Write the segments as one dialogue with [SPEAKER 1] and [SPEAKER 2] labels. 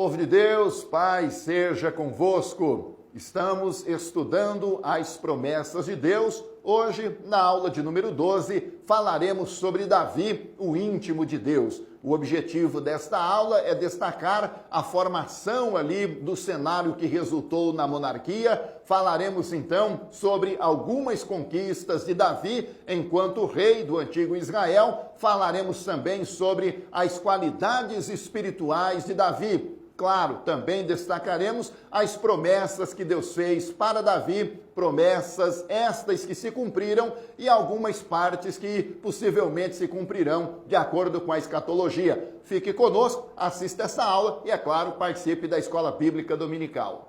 [SPEAKER 1] povo de Deus, paz seja convosco. Estamos estudando as promessas de Deus. Hoje, na aula de número 12, falaremos sobre Davi, o íntimo de Deus. O objetivo desta aula é destacar a formação ali do cenário que resultou na monarquia. Falaremos então sobre algumas conquistas de Davi enquanto rei do antigo Israel. Falaremos também sobre as qualidades espirituais de Davi. Claro, também destacaremos as promessas que Deus fez para Davi, promessas estas que se cumpriram e algumas partes que possivelmente se cumprirão de acordo com a escatologia. Fique conosco, assista essa aula e, é claro, participe da Escola Bíblica Dominical.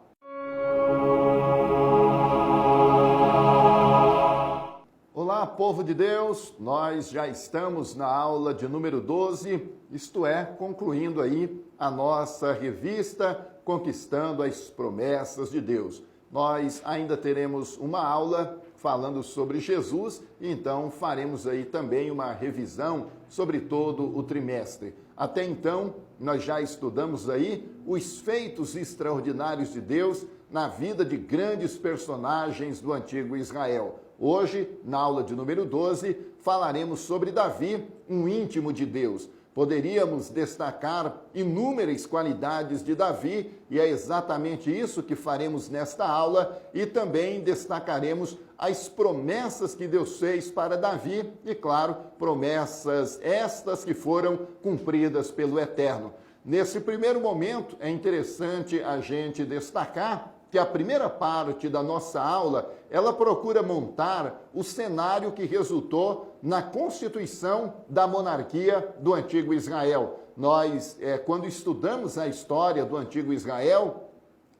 [SPEAKER 1] Olá, povo de Deus, nós já estamos na aula de número 12, isto é, concluindo aí a nossa revista Conquistando as Promessas de Deus. Nós ainda teremos uma aula falando sobre Jesus, e então faremos aí também uma revisão sobre todo o trimestre. Até então, nós já estudamos aí os feitos extraordinários de Deus na vida de grandes personagens do antigo Israel. Hoje, na aula de número 12, falaremos sobre Davi, um íntimo de Deus. Poderíamos destacar inúmeras qualidades de Davi, e é exatamente isso que faremos nesta aula, e também destacaremos as promessas que Deus fez para Davi, e claro, promessas estas que foram cumpridas pelo Eterno. Nesse primeiro momento, é interessante a gente destacar que a primeira parte da nossa aula, ela procura montar o cenário que resultou na constituição da monarquia do antigo Israel. Nós, quando estudamos a história do antigo Israel,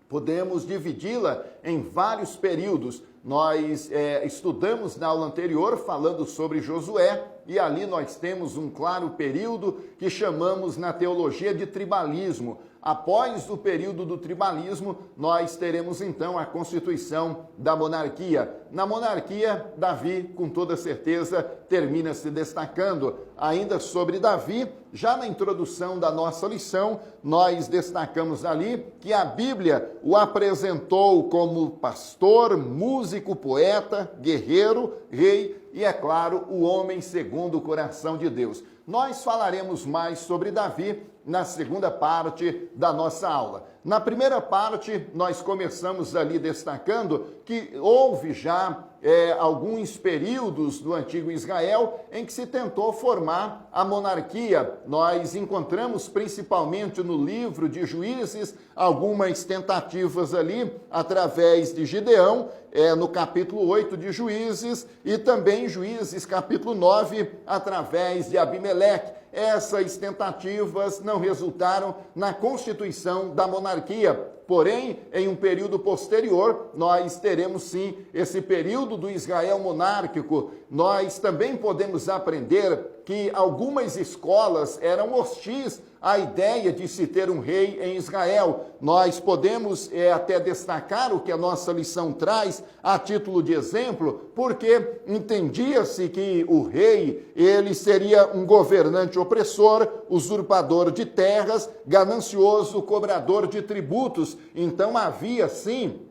[SPEAKER 1] podemos dividi-la em vários períodos. Nós estudamos na aula anterior falando sobre Josué, e ali nós temos um claro período que chamamos na teologia de tribalismo. Após o período do tribalismo, nós teremos então a constituição da monarquia. Na monarquia, Davi, com toda certeza, termina se destacando. Ainda sobre Davi, já na introdução da nossa lição, nós destacamos ali que a Bíblia o apresentou como pastor, músico, poeta, guerreiro, rei e, é claro, o homem segundo o coração de Deus. Nós falaremos mais sobre Davi na segunda parte da nossa aula. Na primeira parte, nós começamos ali destacando que houve já alguns períodos do antigo Israel em que se tentou formar a monarquia. Nós encontramos principalmente no livro de Juízes algumas tentativas ali através de Gideão, no capítulo 8 de Juízes, e também Juízes capítulo 9 através de Abimeleque. Essas tentativas não resultaram na constituição da monarquia. Porém, em um período posterior, nós teremos sim esse período do Israel monárquico. Nós também podemos aprender que algumas escolas eram hostis à ideia de se ter um rei em Israel. Nós podemos até destacar o que a nossa lição traz a título de exemplo, porque entendia-se que o rei, ele seria um governante opressor, usurpador de terras, ganancioso, cobrador de tributos. Então havia sim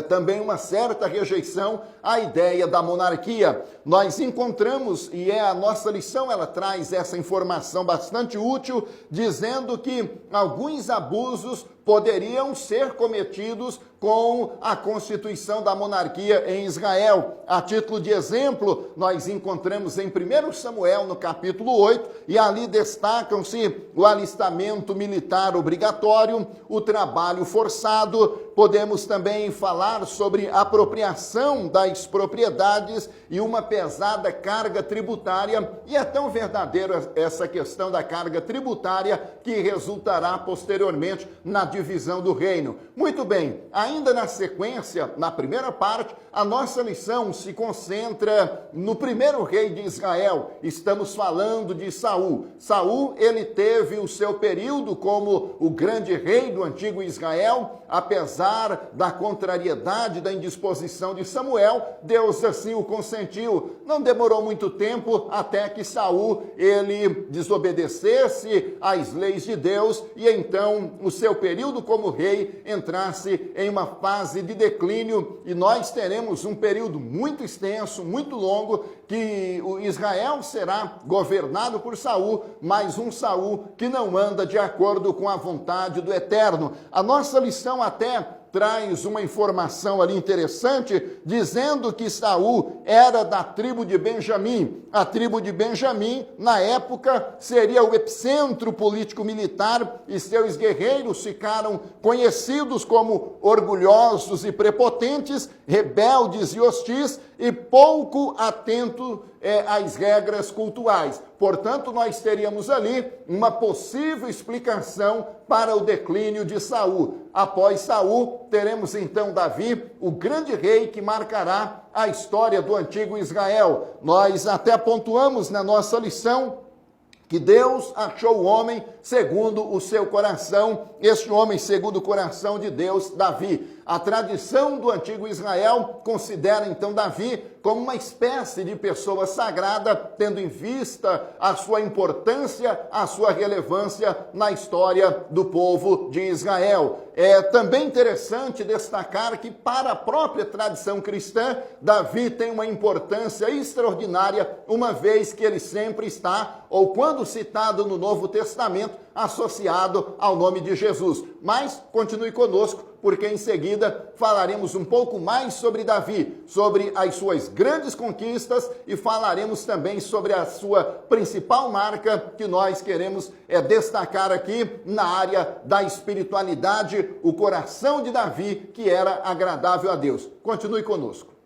[SPEAKER 1] também uma certa rejeição à ideia da monarquia. Nós encontramos, e a nossa lição, ela traz essa informação bastante útil, dizendo que alguns abusos poderiam ser cometidos com a constituição da monarquia em Israel. A título de exemplo, nós encontramos em 1 Samuel, no capítulo 8, e ali destacam-se o alistamento militar obrigatório, o trabalho forçado. Podemos também falar sobre apropriação das propriedades e uma pesada carga tributária, e é tão verdadeira essa questão da carga tributária que resultará posteriormente na divisão do reino. Muito bem, ainda na sequência, na primeira parte, a nossa lição se concentra no primeiro rei de Israel. Estamos falando de Saul. Saul, ele teve o seu período como o grande rei do antigo Israel, apesar apesar da contrariedade, da indisposição de Samuel, Deus assim o consentiu. Não demorou muito tempo até que Saul ele desobedecesse às leis de Deus e então o seu período como rei entrasse em uma fase de declínio, e nós teremos um período muito extenso, muito longo, que o Israel será governado por Saul, mas um Saul que não anda de acordo com a vontade do Eterno. A nossa lição até traz uma informação ali interessante, dizendo que Saul era da tribo de Benjamim. A tribo de Benjamim, na época, seria o epicentro político-militar e seus guerreiros ficaram conhecidos como orgulhosos e prepotentes, rebeldes e hostis e pouco atentos às regras cultuais. Portanto, nós teríamos ali uma possível explicação para o declínio de Saul. Após Saul, teremos então Davi, o grande rei que marcará a história do antigo Israel. Nós até pontuamos na nossa lição que Deus achou o homem segundo o seu coração, este homem segundo o coração de Deus, Davi. A tradição do antigo Israel considera então Davi como uma espécie de pessoa sagrada, tendo em vista a sua importância, a sua relevância na história do povo de Israel. É também interessante destacar que para a própria tradição cristã, Davi tem uma importância extraordinária, uma vez que ele sempre está, ou quando citado no Novo Testamento, associado ao nome de Jesus. Mas continue conosco, porque em seguida falaremos um pouco mais sobre Davi, sobre as suas grandes conquistas e falaremos também sobre a sua principal marca que nós queremos destacar aqui na área da espiritualidade, o coração de Davi, que era agradável a Deus. Continue conosco.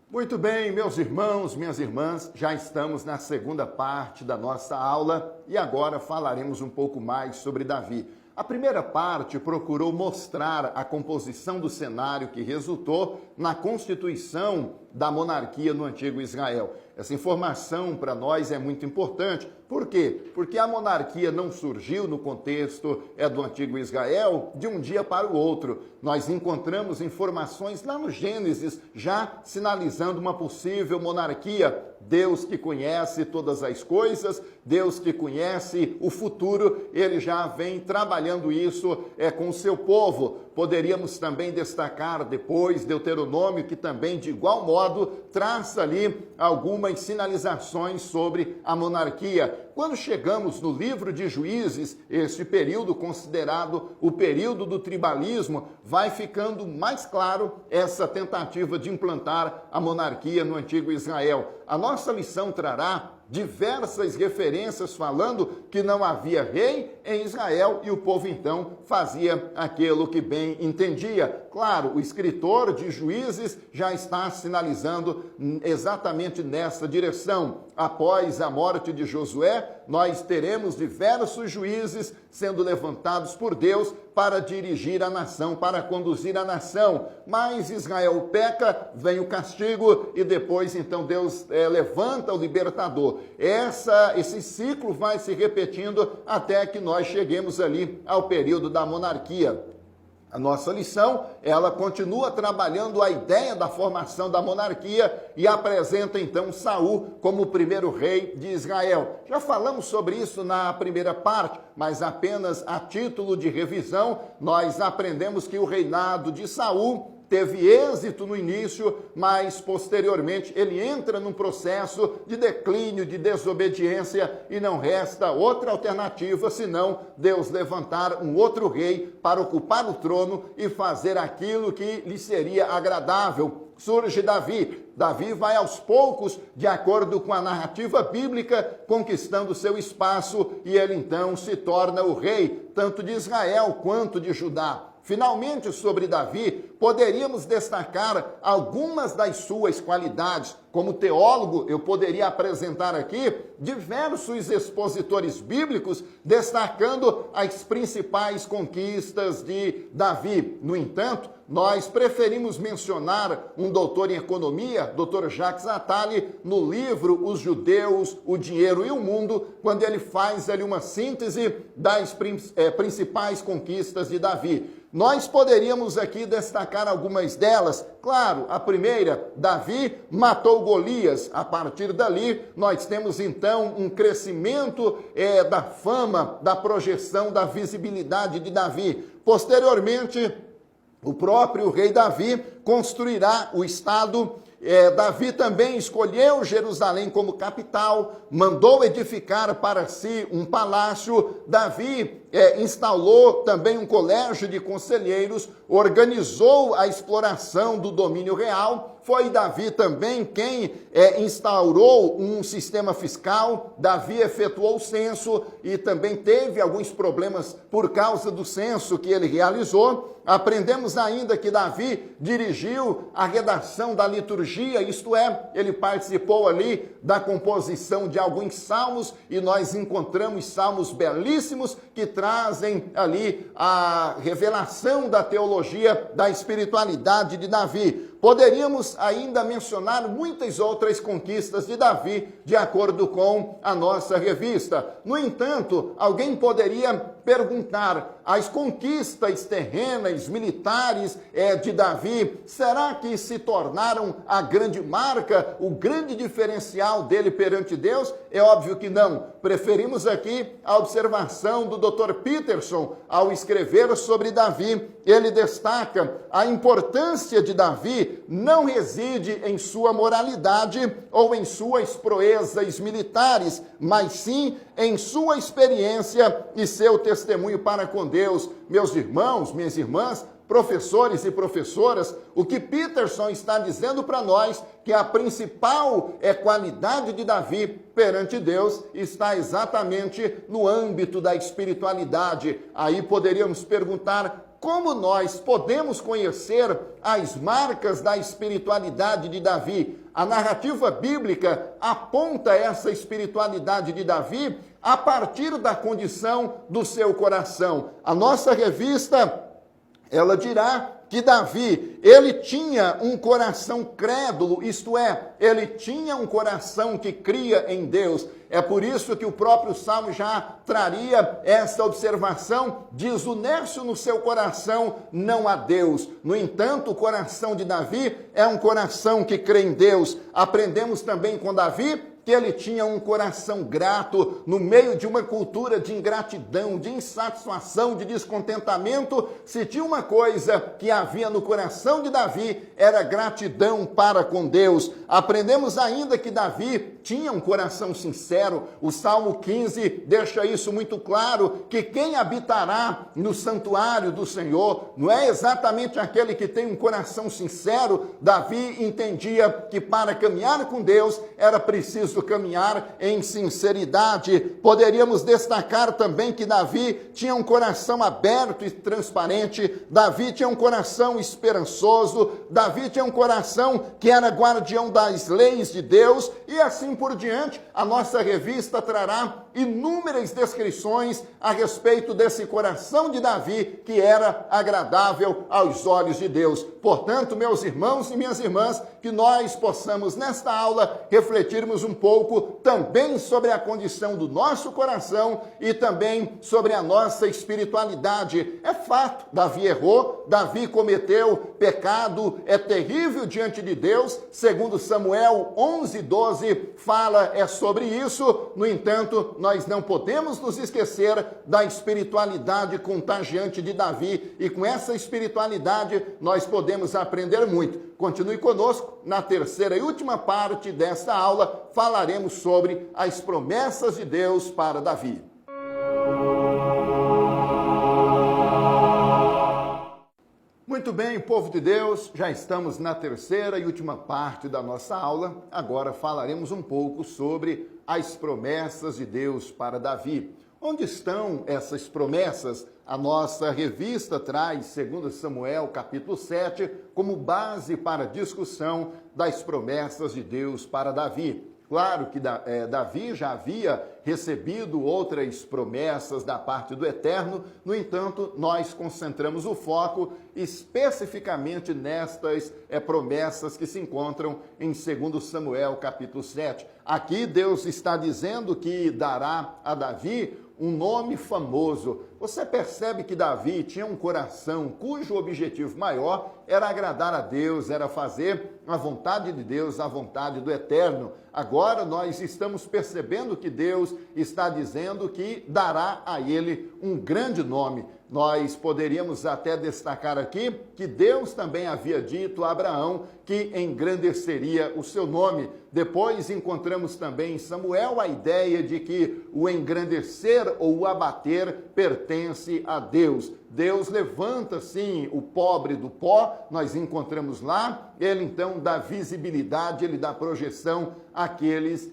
[SPEAKER 1] Muito bem, meus irmãos, minhas irmãs, já estamos na segunda parte da nossa aula e agora falaremos um pouco mais sobre Davi. A primeira parte procurou mostrar a composição do cenário que resultou na constituição da monarquia no antigo Israel. Essa informação para nós é muito importante. Por quê? Porque a monarquia não surgiu no contexto do antigo Israel de um dia para o outro. Nós encontramos informações lá no Gênesis já sinalizando uma possível monarquia. Deus que conhece todas as coisas, Deus que conhece o futuro, ele já vem trabalhando isso com o seu povo. Poderíamos também destacar depois Deuteronômio, que também de igual modo traça ali algumas sinalizações sobre a monarquia. Quando chegamos no livro de Juízes, esse período considerado o período do tribalismo, vai ficando mais claro essa tentativa de implantar a monarquia no antigo Israel. A nossa lição trará diversas referências falando que não havia rei em Israel e o povo então fazia aquilo que bem entendia. Claro, o escritor de Juízes já está sinalizando exatamente nessa direção. Após a morte de Josué, nós teremos diversos juízes sendo levantados por Deus para dirigir a nação, para conduzir a nação. Mas Israel peca, vem o castigo e depois então Deus levanta o libertador. Esse ciclo vai se repetindo até que nós cheguemos ali ao período da monarquia. A nossa lição, ela continua trabalhando a ideia da formação da monarquia e apresenta então Saul como o primeiro rei de Israel. Já falamos sobre isso na primeira parte, mas apenas a título de revisão, nós aprendemos que o reinado de Saul teve êxito no início, mas posteriormente ele entra num processo de declínio, de desobediência e não resta outra alternativa senão Deus levantar um outro rei para ocupar o trono e fazer aquilo que lhe seria agradável. Surge Davi. Davi vai aos poucos, de acordo com a narrativa bíblica, conquistando seu espaço e ele então se torna o rei, tanto de Israel quanto de Judá. Finalmente, sobre Davi, poderíamos destacar algumas das suas qualidades. Como teólogo, eu poderia apresentar aqui diversos expositores bíblicos destacando as principais conquistas de Davi. No entanto, nós preferimos mencionar um doutor em economia, Dr. Jacques Attali, no livro Os Judeus, o Dinheiro e o Mundo, quando ele faz ali uma síntese das principais conquistas de Davi. Nós poderíamos aqui destacar algumas delas. Claro, a primeira, Davi matou Golias. A partir dali, nós temos então um crescimento da fama, da projeção, da visibilidade de Davi. Posteriormente, o próprio rei Davi construirá o estado. Davi também escolheu Jerusalém como capital, mandou edificar para si um palácio. Davi instalou também um colégio de conselheiros, organizou a exploração do domínio real. Foi Davi também quem instaurou um sistema fiscal. Davi efetuou o censo e também teve alguns problemas por causa do censo que ele realizou. Aprendemos ainda que Davi dirigiu a redação da liturgia, isto é, ele participou ali da composição de alguns salmos e nós encontramos salmos belíssimos que trazem ali a revelação da teologia, da espiritualidade de Davi. Poderíamos ainda mencionar muitas outras conquistas de Davi, de acordo com a nossa revista. No entanto, alguém poderia perguntar, as conquistas terrenas, militares de Davi, será que se tornaram a grande marca, o grande diferencial dele perante Deus? É óbvio que não. Preferimos aqui a observação do Dr. Peterson ao escrever sobre Davi. Ele destaca a importância de Davi não reside em sua moralidade ou em suas proezas militares, mas sim em sua experiência e seu testemunho para com Deus. Meus irmãos, minhas irmãs, professores e professoras, o que Peterson está dizendo para nós, que a principal qualidade de Davi perante Deus está exatamente no âmbito da espiritualidade. Aí poderíamos perguntar, como nós podemos conhecer as marcas da espiritualidade de Davi? A narrativa bíblica aponta essa espiritualidade de Davi a partir da condição do seu coração. A nossa revista, ela dirá que Davi, ele tinha um coração crédulo, isto é, ele tinha um coração que cria em Deus. É por isso que o próprio Salmo já traria essa observação, diz: unir-se no seu coração não há Deus. No entanto, o coração de Davi é um coração que crê em Deus. Aprendemos também com Davi que ele tinha um coração grato no meio de uma cultura de ingratidão, de insatisfação, de descontentamento. Se tinha uma coisa que havia no coração de Davi, era gratidão para com Deus. Aprendemos ainda que Davi tinha um coração sincero. O Salmo 15 deixa isso muito claro, que quem habitará no santuário do Senhor não é exatamente aquele que tem um coração sincero. Davi entendia que para caminhar com Deus era preciso caminhar em sinceridade. Poderíamos destacar também que Davi tinha um coração aberto e transparente. Davi tinha um coração esperançoso. Davi tinha um coração que era guardião das leis de Deus, e assim por diante. A nossa revista trará inúmeras descrições a respeito desse coração de Davi que era agradável aos olhos de Deus. Portanto, meus irmãos e minhas irmãs, que nós possamos nesta aula refletirmos um pouco também sobre a condição do nosso coração e também sobre a nossa espiritualidade. É fato, Davi errou, Davi cometeu pecado, é terrível diante de Deus. Segundo Samuel 11:12 fala sobre isso. No entanto, nós não podemos nos esquecer da espiritualidade contagiante de Davi, e com essa espiritualidade nós podemos aprender muito. Continue conosco, na terceira e última parte desta aula falaremos sobre as promessas de Deus para Davi. Muito bem, povo de Deus, já estamos na terceira e última parte da nossa aula. Agora falaremos um pouco sobre as promessas de Deus para Davi. Onde estão essas promessas? A nossa revista traz 2 Samuel, capítulo 7, como base para a discussão das promessas de Deus para Davi. Claro que Davi já havia recebido outras promessas da parte do Eterno, no entanto, nós concentramos o foco especificamente nestas promessas que se encontram em 2 Samuel, capítulo 7. Aqui Deus está dizendo que dará a Davi um nome famoso. Você percebe que Davi tinha um coração cujo objetivo maior era agradar a Deus, era fazer a vontade de Deus, a vontade do Eterno. Agora nós estamos percebendo que Deus está dizendo que dará a ele um grande nome. Nós poderíamos até destacar aqui que Deus também havia dito a Abraão que engrandeceria o seu nome. Depois encontramos também em Samuel a ideia de que o engrandecer ou o abater pertence a Deus. Deus levanta, sim, o pobre do pó, nós encontramos lá, ele então dá visibilidade, ele dá projeção àqueles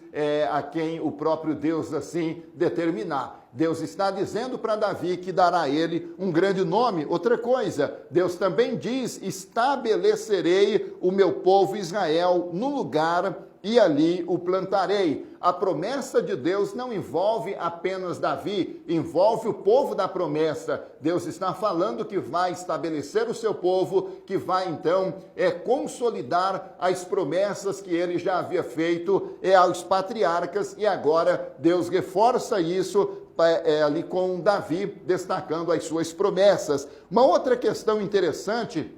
[SPEAKER 1] a quem o próprio Deus assim determinar. Deus está dizendo para Davi que dará a ele um grande nome. Outra coisa, Deus também diz, estabelecerei o meu povo Israel no lugar e ali o plantarei. A promessa de Deus não envolve apenas Davi, envolve o povo da promessa. Deus está falando que vai estabelecer o seu povo, que vai então consolidar as promessas que ele já havia feito aos patriarcas, e agora Deus reforça isso ali com Davi, destacando as suas promessas. Uma outra questão interessante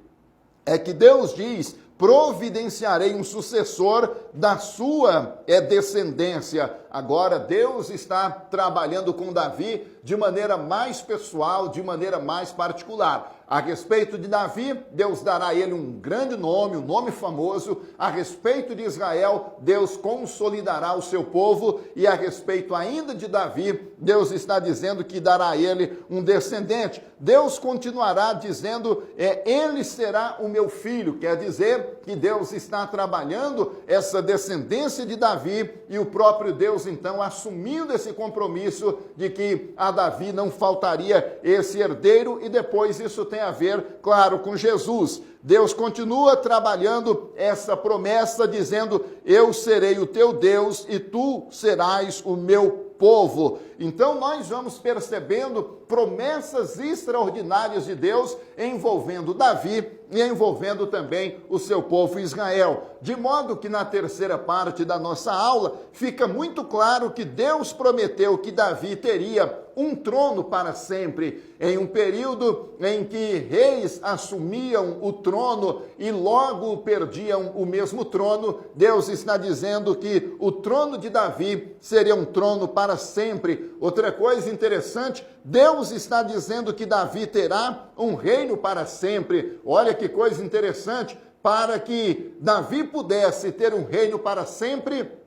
[SPEAKER 1] é que Deus diz: providenciarei um sucessor da sua descendência. Agora Deus está trabalhando com Davi de maneira mais pessoal, de maneira mais particular. A respeito de Davi, Deus dará a ele um grande nome, um nome famoso. A respeito de Israel, Deus consolidará o seu povo. E a respeito ainda de Davi, Deus está dizendo que dará a ele um descendente. Deus continuará dizendo, ele será o meu filho. Quer dizer que Deus está trabalhando essa descendência de Davi e o próprio Deus, então, assumindo esse compromisso de que a Davi não faltaria esse herdeiro, e depois isso tem a ver, claro, com Jesus. Deus continua trabalhando essa promessa, dizendo: eu serei o teu Deus e tu serás o meu povo. Então nós vamos percebendo promessas extraordinárias de Deus envolvendo Davi e envolvendo também o seu povo Israel. De modo que na terceira parte da nossa aula fica muito claro que Deus prometeu que Davi teria um trono para sempre, em um período em que reis assumiam o trono e logo perdiam o mesmo trono. Deus está dizendo que o trono de Davi seria um trono para sempre. Outra coisa interessante, Deus está dizendo que Davi terá um reino para sempre. Olha que coisa interessante, para que Davi pudesse ter um reino para sempre,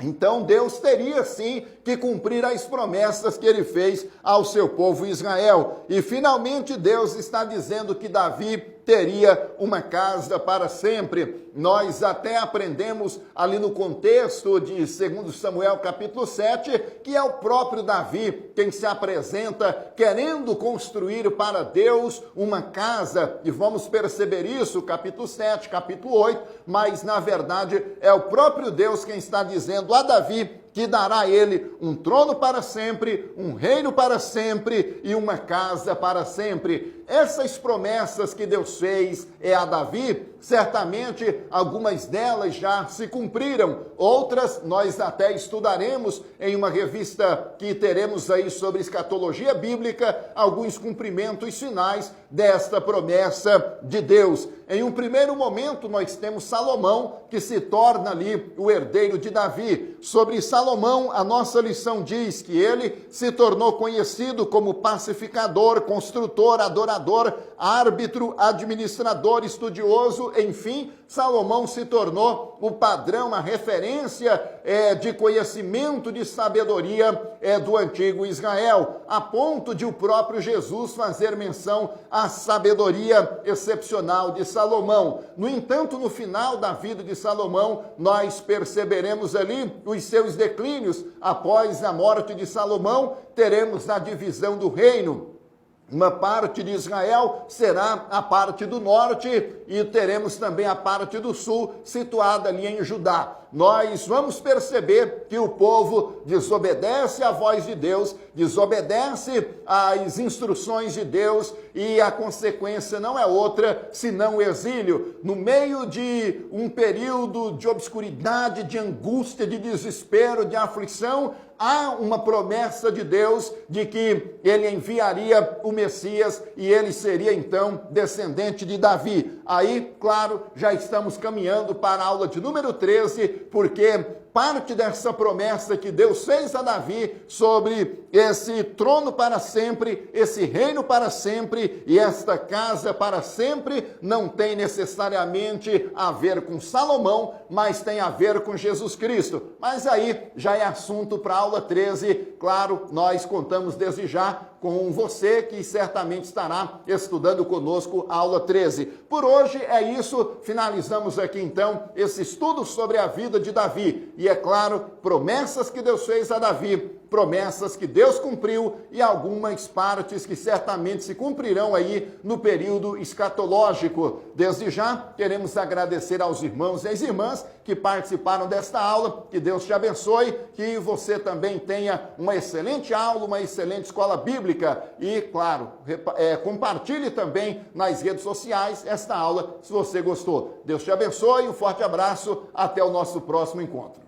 [SPEAKER 1] então Deus teria sim que cumprir as promessas que ele fez ao seu povo Israel. E finalmente Deus está dizendo que Davi teria uma casa para sempre. Nós até aprendemos ali no contexto de 2 Samuel capítulo 7, que é o próprio Davi quem se apresenta querendo construir para Deus uma casa, e vamos perceber isso, capítulo 7, capítulo 8, mas na verdade é o próprio Deus quem está dizendo a Davi que dará a ele um trono para sempre, um reino para sempre e uma casa para sempre. Essas promessas que Deus fez a Davi, certamente algumas delas já se cumpriram, outras nós até estudaremos em uma revista que teremos aí sobre escatologia bíblica, alguns cumprimentos finais desta promessa de Deus. Em um primeiro momento nós temos Salomão, que se torna ali o herdeiro de Davi. Sobre Salomão, a nossa lição diz que ele se tornou conhecido como pacificador, construtor, adorador, árbitro, administrador, estudioso, enfim, Salomão se tornou o padrão, a referência de conhecimento, de sabedoria do antigo Israel, a ponto de o próprio Jesus fazer menção à sabedoria excepcional de Salomão. No entanto, no final da vida de Salomão, nós perceberemos ali os seus decretos declínios. Após a morte de Salomão, teremos a divisão do reino. Uma parte de Israel será a parte do norte e teremos também a parte do sul, situada ali em Judá. Nós vamos perceber que o povo desobedece à voz de Deus, desobedece às instruções de Deus e a consequência não é outra senão o exílio. No meio de um período de obscuridade, de angústia, de desespero, de aflição, há uma promessa de Deus de que ele enviaria o Messias e ele seria então descendente de Davi. Aí, claro, já estamos caminhando para a aula de número 13, porque parte dessa promessa que Deus fez a Davi sobre esse trono para sempre, esse reino para sempre e esta casa para sempre, não tem necessariamente a ver com Salomão, mas tem a ver com Jesus Cristo. Mas aí já é assunto para a aula 13. Claro, nós contamos desde já com você que certamente estará estudando conosco a aula 13. Por hoje é isso, finalizamos aqui então esse estudo sobre a vida de Davi. E é claro, promessas que Deus fez a Davi, promessas que Deus cumpriu e algumas partes que certamente se cumprirão aí no período escatológico. Desde já, queremos agradecer aos irmãos e às irmãs que participaram desta aula, que Deus te abençoe, que você também tenha uma excelente aula, uma excelente escola bíblica e, claro, compartilhe também nas redes sociais esta aula se você gostou. Deus te abençoe, um forte abraço, até o nosso próximo encontro.